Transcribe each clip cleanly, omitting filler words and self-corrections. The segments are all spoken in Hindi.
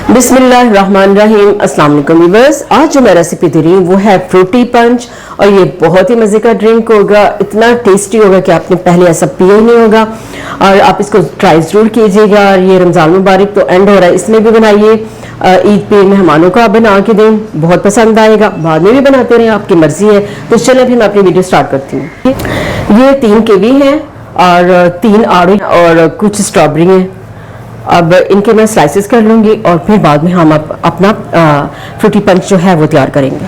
बिस्मिल्लाहिर्रहमानिर्रहीम। अस्सलाम वालेकुम व्यूअर्स। आज जो मैं रेसिपी दे रही हूँ वो है फ्रूटी पंच और ये बहुत ही मज़े का ड्रिंक होगा। इतना टेस्टी होगा कि आपने पहले ऐसा पिया ही नहीं होगा और आप इसको ट्राई ज़रूर कीजिएगा। और ये रमज़ान मुबारक तो एंड हो रहा है, इसमें भी बनाइए। ईद पे मेहमानों को आप बना के दें, बहुत पसंद आएगा। बाद में भी बनाते रहें, आपकी मर्ज़ी है। तो चलिए फिर मैं अपनी वीडियो स्टार्ट करती हूँ। ये 3 कीवी हैं और 3 आड़ू और कुछ स्ट्रॉबेरी हैं। अब इनके मैं स्लाइसेस कर लूँगी और फिर बाद में हम अपना फ्रूटी पंच जो है वो तैयार करेंगे।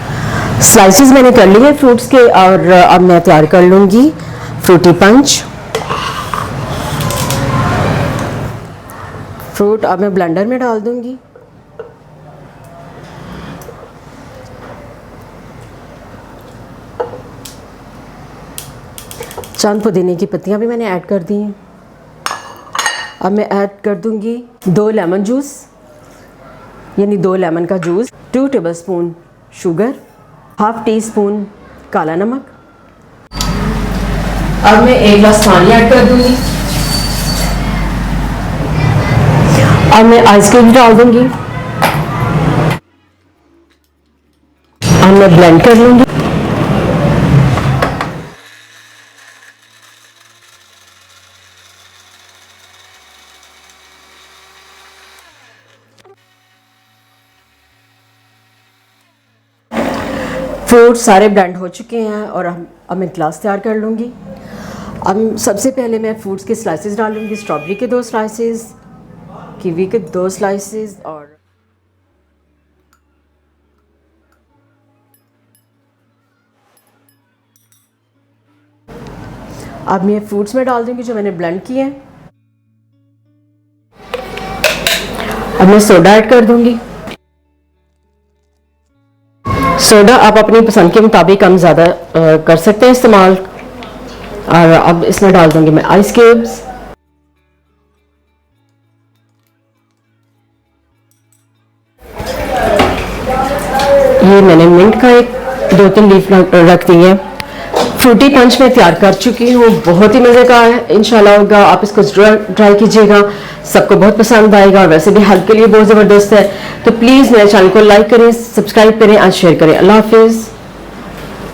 स्लाइसेस मैंने कर लिए हैं फ्रूट्स के और अब मैं तैयार कर लूँगी फ्रूटी पंच। फ्रूट अब मैं ब्लेंडर में डाल दूँगी। चंद पुदीने की पत्तियाँ भी मैंने ऐड कर दी हैं। अब मैं ऐड कर दूंगी 2 लेमन जूस, यानी 2 लेमन का juice, 2 tablespoon sugar, half tea spoon काला नमक। अब मैं 1 गिलास पानी ऐड कर दूंगी। अब मैं आइस क्यूब डाल दूंगी। अब मैं ब्लेंड कर लूंगी। फ्रूट सारे ब्लेंड हो चुके हैं और अब मैं ग्लास तैयार कर लूँगी। अब सबसे पहले मैं फ्रूट्स के स्लाइसेस डाल लूँगी। स्ट्रॉबेरी के 2 स्लाइसेस, कीवी के 2 स्लाइसेस और अब मैं फ्रूट्स में डाल दूँगी जो मैंने ब्लेंड किए हैं। अब मैं सोडा ऐड कर दूँगी। सोडा आप अपनी पसंद के मुताबिक कम ज़्यादा कर सकते हैं इस्तेमाल। और अब इसमें डाल दूंगी मैं आइस क्यूब्स। ये मैंने मिंट का 2-3 लीफ रख दी है। फ्रूटी पंच मैं तैयार कर चुकी हूँ, बहुत ही मज़े का है। इंशाल्लाह होगा, आप इसको ट्राई कीजिएगा, सबको बहुत पसंद आएगा और वैसे भी हेल्थ के लिए बहुत ज़बरदस्त है। तो प्लीज़ मेरे चैनल को लाइक करें, सब्सक्राइब करें और शेयर करें। अल्लाह हाफिज़।